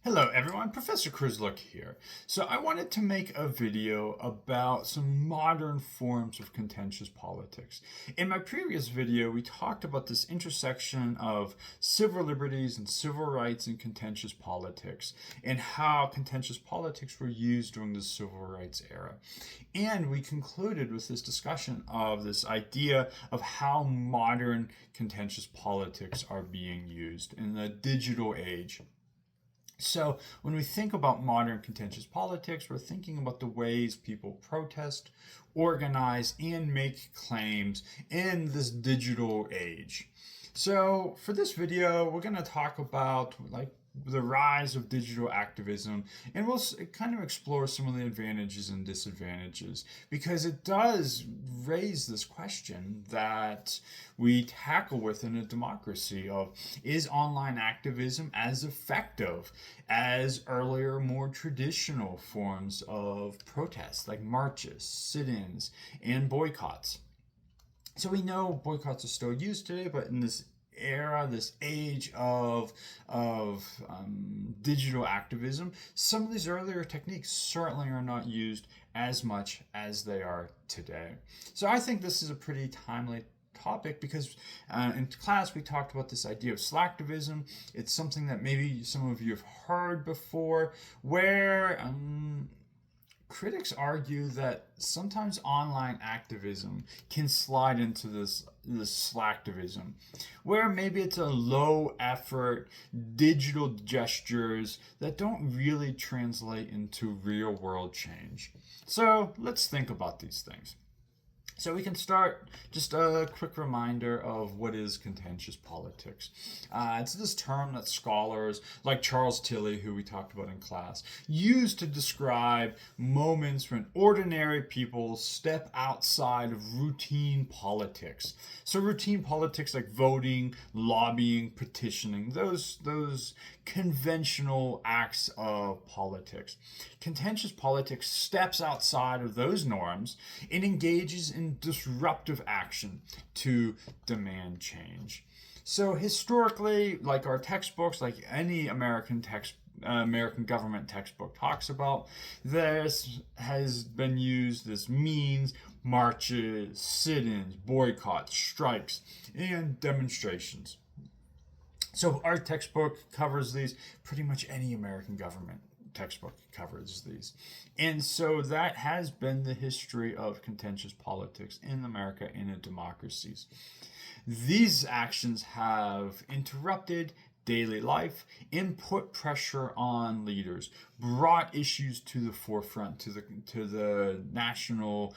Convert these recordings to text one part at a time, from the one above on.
Hello everyone, Professor Kusluch here. So I wanted to make a video about some modern forms of contentious politics. In my previous video, we talked about this intersection of civil liberties and civil rights in contentious politics and how contentious politics were used during the civil rights era. And we concluded with this discussion of this idea of how modern contentious politics are being used in the digital age. So, when we think about modern contentious politics, we're thinking about the ways people protest, organize, and make claims in this digital age. So, for this video, we're going to talk about the rise of digital activism, and we'll kind of explore some of the advantages and disadvantages because it does raise this question that we tackle within a democracy of, is online activism as effective as earlier, more traditional forms of protest like marches, sit-ins, and boycotts? So we know boycotts are still used today, but in this era, this age of digital activism, some of these earlier techniques certainly are not used as much as they are today. So I think this is a pretty timely topic because in class we talked about this idea of slacktivism. It's something that maybe some of you have heard before, where critics argue that sometimes online activism can slide into this slacktivism, where maybe it's a low effort digital gestures that don't really translate into real world change. So let's think about these things. So we can start just a quick reminder of what is contentious politics. It's this term that scholars like Charles Tilly, who we talked about in class, use to describe moments when ordinary people step outside of routine politics. So routine politics like voting, lobbying, petitioning, those conventional acts of politics. Contentious politics steps outside of those norms and engages in disruptive action to demand change. So historically, like our textbooks, like any American government textbook talks about, this has been used as means marches, sit-ins, boycotts, strikes, and demonstrations. So our textbook covers these. Pretty much any American government textbook covers these. And so that has been the history of contentious politics in America and in democracies. These actions have interrupted daily life and put pressure on leaders, brought issues to the forefront, to the national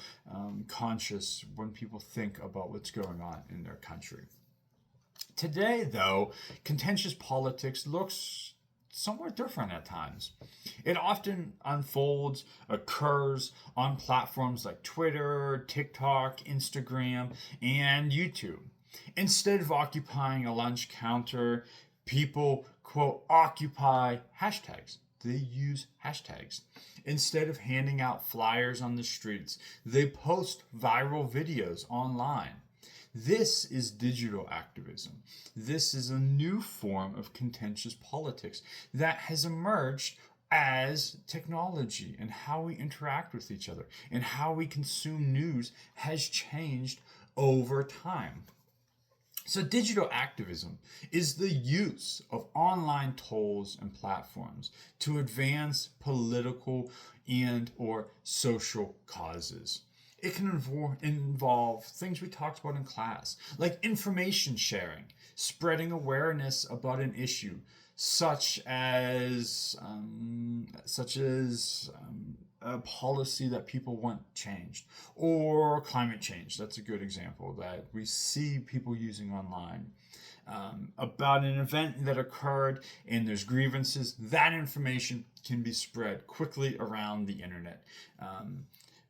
conscious when people think about what's going on in their country. Today, though, contentious politics looks somewhat different at times. It often occurs on platforms like Twitter, TikTok, Instagram, and YouTube. Instead of occupying a lunch counter, people, quote, occupy hashtags. They use hashtags. Instead of handing out flyers on the streets, they post viral videos online. This is digital activism. This is a new form of contentious politics that has emerged as technology and how we interact with each other and how we consume news has changed over time. So digital activism is the use of online tools and platforms to advance political and or social causes. It can involve things we talked about in class, like information sharing, spreading awareness about an issue, such as a policy that people want changed, or climate change. That's a good example that we see people using online. About an event that occurred and there's grievances, that information can be spread quickly around the internet.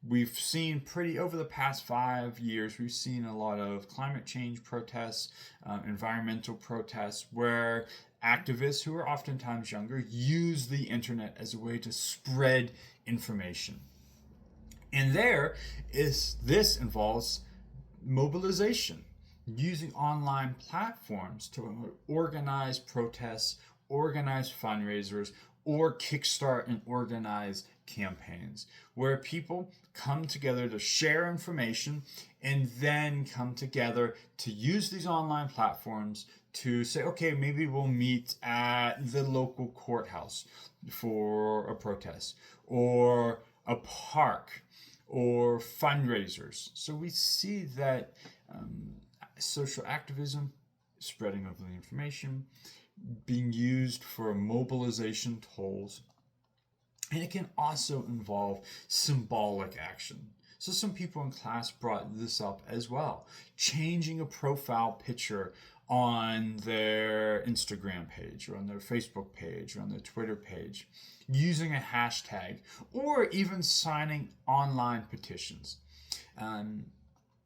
We've seen over the past 5 years, we've seen a lot of climate change protests, environmental protests, where activists who are oftentimes younger use the internet as a way to spread information. And this involves mobilization, using online platforms to organize protests, organize fundraisers, or kickstart and organize campaigns where people come together to share information and then come together to use these online platforms to say, okay, maybe we'll meet at the local courthouse for a protest, or a park, or fundraisers. So we see that social activism, spreading of the information, being used for mobilization tools, and it can also involve symbolic action. So some people in class brought this up as well. Changing a profile picture on their Instagram page, or on their Facebook page, or on their Twitter page, using a hashtag, or even signing online petitions.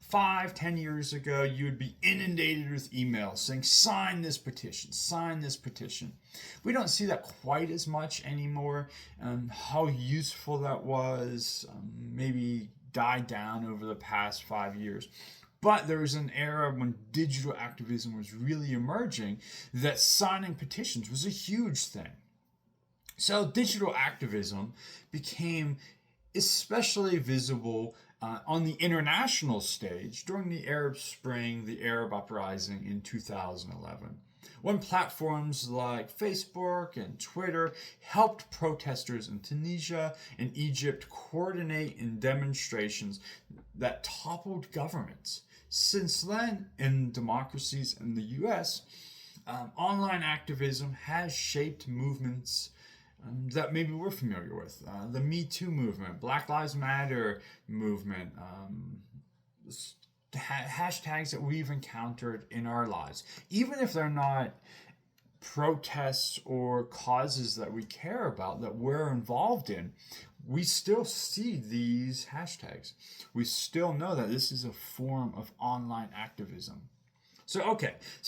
5-10 years ago, you would be inundated with emails saying, sign this petition, sign this petition. We don't see that quite as much anymore. How useful that was maybe died down over the past 5 years. But there was an era when digital activism was really emerging that signing petitions was a huge thing. So digital activism became especially visible on the international stage during the Arab Spring, the Arab uprising in 2011, when platforms like Facebook and Twitter helped protesters in Tunisia and Egypt coordinate in demonstrations that toppled governments. Since then, in democracies in the US, online activism has shaped movements that maybe we're familiar with. The Me Too movement, Black Lives Matter movement, hashtags that we've encountered in our lives. Even if they're not protests or causes that we care about, that we're involved in, we still see these hashtags. We still know that this is a form of online activism. So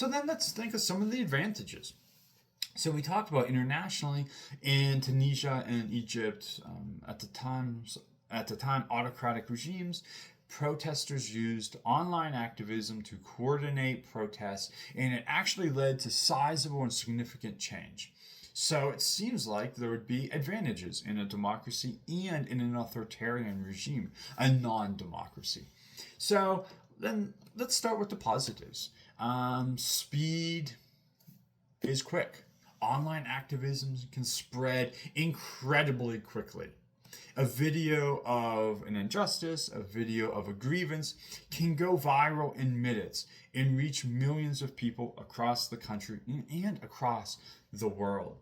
then let's think of some of the advantages. So we talked about internationally in Tunisia and Egypt, at the time autocratic regimes, protesters used online activism to coordinate protests, and it actually led to sizable and significant change. So it seems like there would be advantages in a democracy and in an authoritarian regime, a non-democracy. So then let's start with the positives. Speed is quick. Online activism can spread incredibly quickly. A video of an injustice, a video of a grievance can go viral in minutes and reach millions of people across the country and across the world.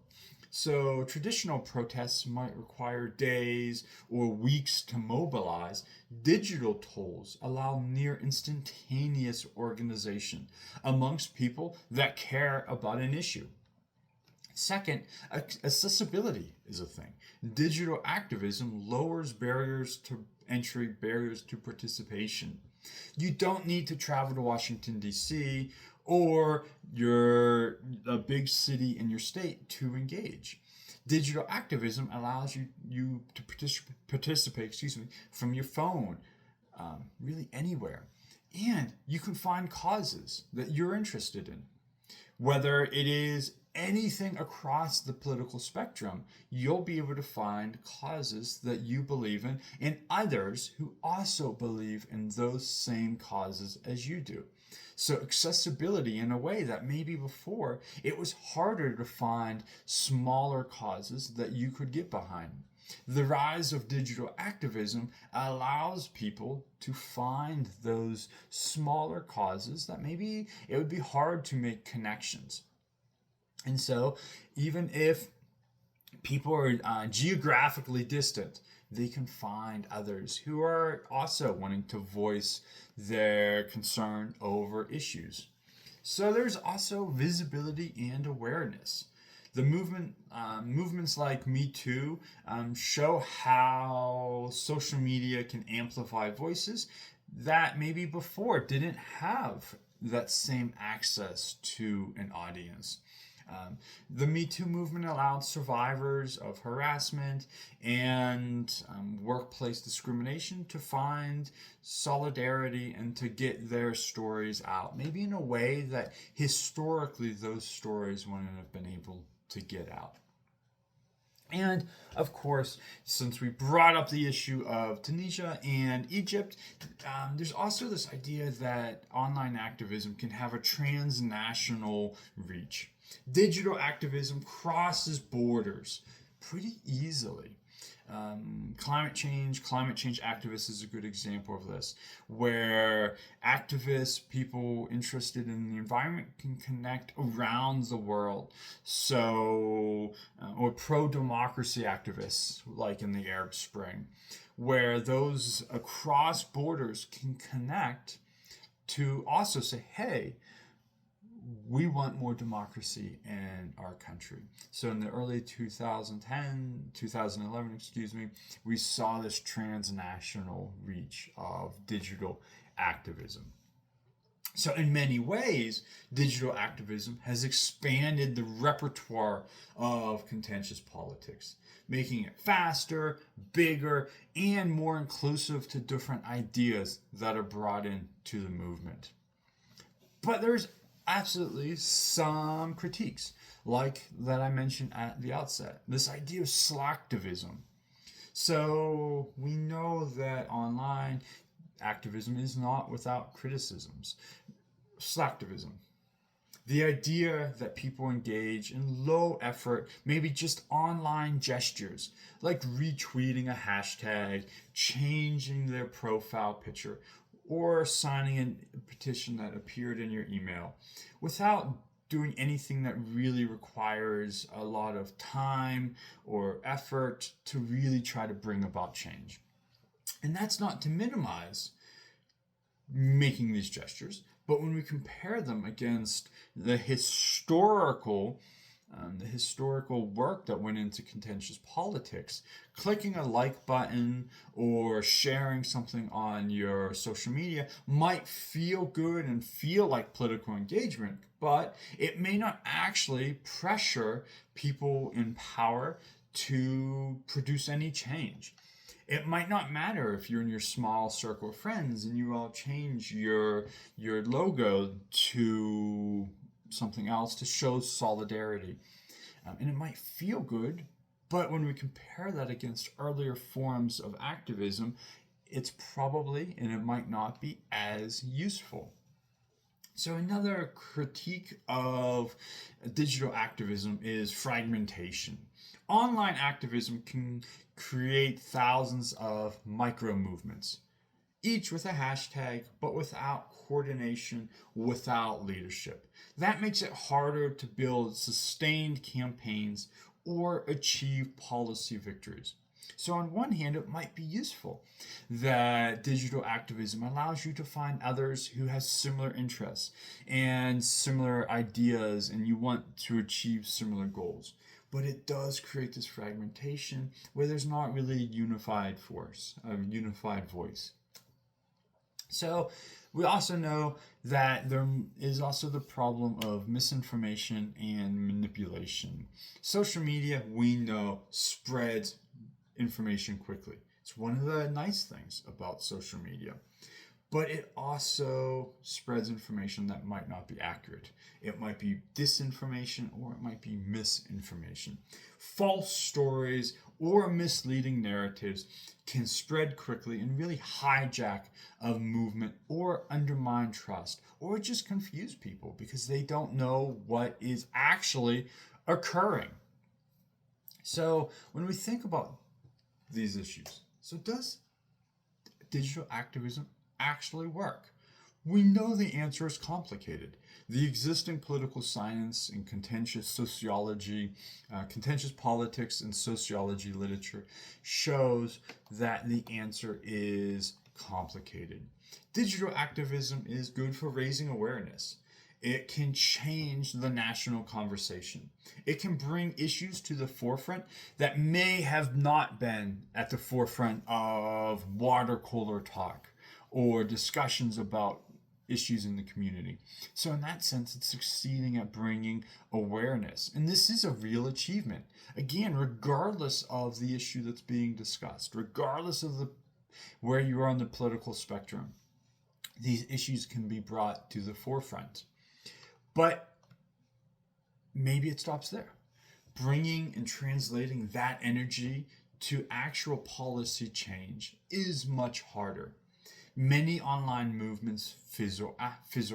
So traditional protests might require days or weeks to mobilize. Digital tools allow near instantaneous organization amongst people that care about an issue. Second, accessibility is a thing. Digital activism lowers barriers to entry, barriers to participation. You don't need to travel to Washington, D.C. or a big city in your state to engage. Digital activism allows you to participate from your phone, really anywhere. And you can find causes that you're interested in. Whether it is anything across the political spectrum, you'll be able to find causes that you believe in and others who also believe in those same causes as you do. So accessibility in a way that maybe before it was harder to find smaller causes that you could get behind. The rise of digital activism allows people to find those smaller causes that maybe it would be hard to make connections. And so even if people are geographically distant, they can find others who are also wanting to voice their concern over issues. So there's also visibility and awareness. The movements like Me Too show how social media can amplify voices that maybe before didn't have that same access to an audience. The Me Too movement allowed survivors of harassment and workplace discrimination to find solidarity and to get their stories out, maybe in a way that historically those stories wouldn't have been able to get out. And of course, since we brought up the issue of Tunisia and Egypt, there's also this idea that online activism can have a transnational reach. Digital activism crosses borders pretty easily. Climate change activists is a good example of this, where activists, people interested in the environment, can connect around the world. So, or pro-democracy activists, like in the Arab Spring, where those across borders can connect to also say, hey, we want more democracy in our country. So in the early 2011, we saw this transnational reach of digital activism. So in many ways, digital activism has expanded the repertoire of contentious politics, making it faster, bigger, and more inclusive to different ideas that are brought into the movement. But there's absolutely some critiques, like that I mentioned at the outset. This idea of slacktivism. So we know that online activism is not without criticisms. Slacktivism. The idea that people engage in low effort, maybe just online gestures, like retweeting a hashtag, changing their profile picture, or signing a petition that appeared in your email without doing anything that really requires a lot of time or effort to really try to bring about change. And that's not to minimize making these gestures, but when we compare them against the historical work that went into contentious politics, clicking a like button or sharing something on your social media might feel good and feel like political engagement, but it may not actually pressure people in power to produce any change. It might not matter if you're in your small circle of friends and you all change your logo to something else to show solidarity. And it might feel good, but when we compare that against earlier forms of activism, it's probably, and it might not be as useful. So another critique of digital activism is fragmentation. Online activism can create thousands of micro movements, each with a hashtag, but without coordination, without leadership. That makes it harder to build sustained campaigns or achieve policy victories. So on one hand, it might be useful that digital activism allows you to find others who have similar interests and similar ideas, and you want to achieve similar goals. But it does create this fragmentation where there's not really a unified force, a unified voice. So we also know that there is also the problem of misinformation and manipulation. Social media, we know, spreads information quickly. It's one of the nice things about social media. But it also spreads information that might not be accurate. It might be disinformation or it might be misinformation. False stories or misleading narratives can spread quickly and really hijack a movement or undermine trust or just confuse people because they don't know what is actually occurring. So when we think about these issues, so does digital activism actually work? We know the answer is complicated. The existing political science and contentious sociology, contentious politics and sociology literature shows that the answer is complicated. Digital activism is good for raising awareness. It can change the national conversation. It can bring issues to the forefront that may have not been at the forefront of water cooler talk or discussions about issues in the community. So in that sense, it's succeeding at bringing awareness. And this is a real achievement. Again, regardless of the issue that's being discussed, regardless of where you are on the political spectrum, these issues can be brought to the forefront. But maybe it stops there. bringing and translating that energy to actual policy change is much harder. Many online movements fizzle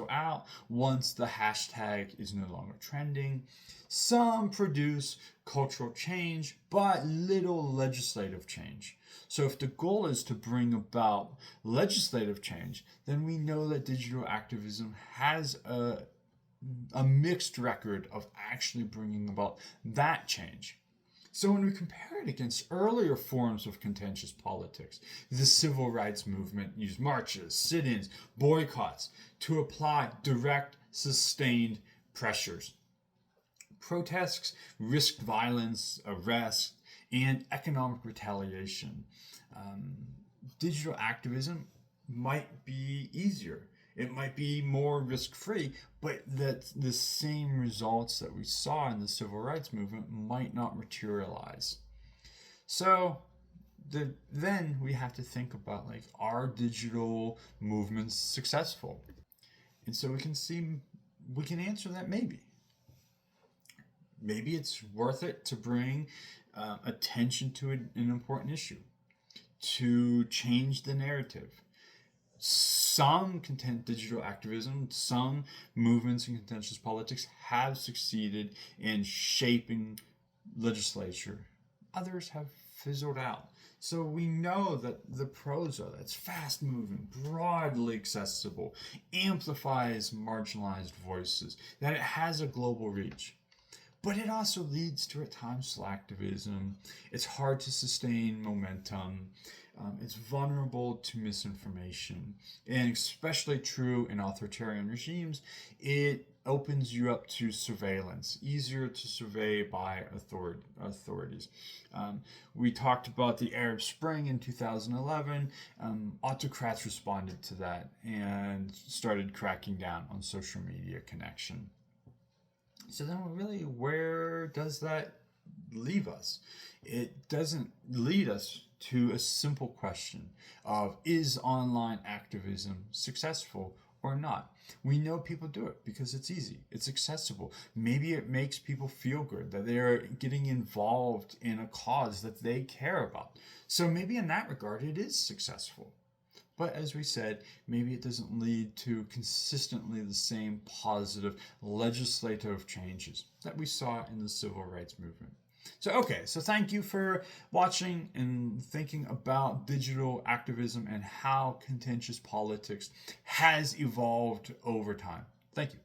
out once the hashtag is no longer trending. Some produce cultural change, but little legislative change. So if the goal is to bring about legislative change, then we know that digital activism has a mixed record of actually bringing about that change. So when we compare it against earlier forms of contentious politics, the civil rights movement used marches, sit-ins, boycotts to apply direct, sustained pressures. Protests risked violence, arrest, and economic retaliation. Digital activism might be easier. It might be more risk-free, but that the same results that we saw in the civil rights movement might not materialize. So then we have to think about, like, are digital movements successful? And so we can answer that maybe. Maybe it's worth it to bring attention to an important issue, to change the narrative. Some digital activism, some movements in contentious politics have succeeded in shaping legislature. Others have fizzled out. So we know that the pros are that it's fast moving, broadly accessible, amplifies marginalized voices, that it has a global reach. But it also leads to, at times, slacktivism. It's hard to sustain momentum. It's vulnerable to misinformation. And especially true in authoritarian regimes, it opens you up to surveillance, easier to survey by authorities. We talked about the Arab Spring in 2011. Autocrats responded to that and started cracking down on social media connection. So then really, where does that leave us? It doesn't lead us to a simple question of, is online activism successful or not? We know people do it because it's easy, it's accessible. Maybe it makes people feel good that they're getting involved in a cause that they care about. So maybe in that regard, it is successful. But as we said, maybe it doesn't lead to consistently the same positive legislative changes that we saw in the civil rights movement. So thank you for watching and thinking about digital activism and how contentious politics has evolved over time. Thank you.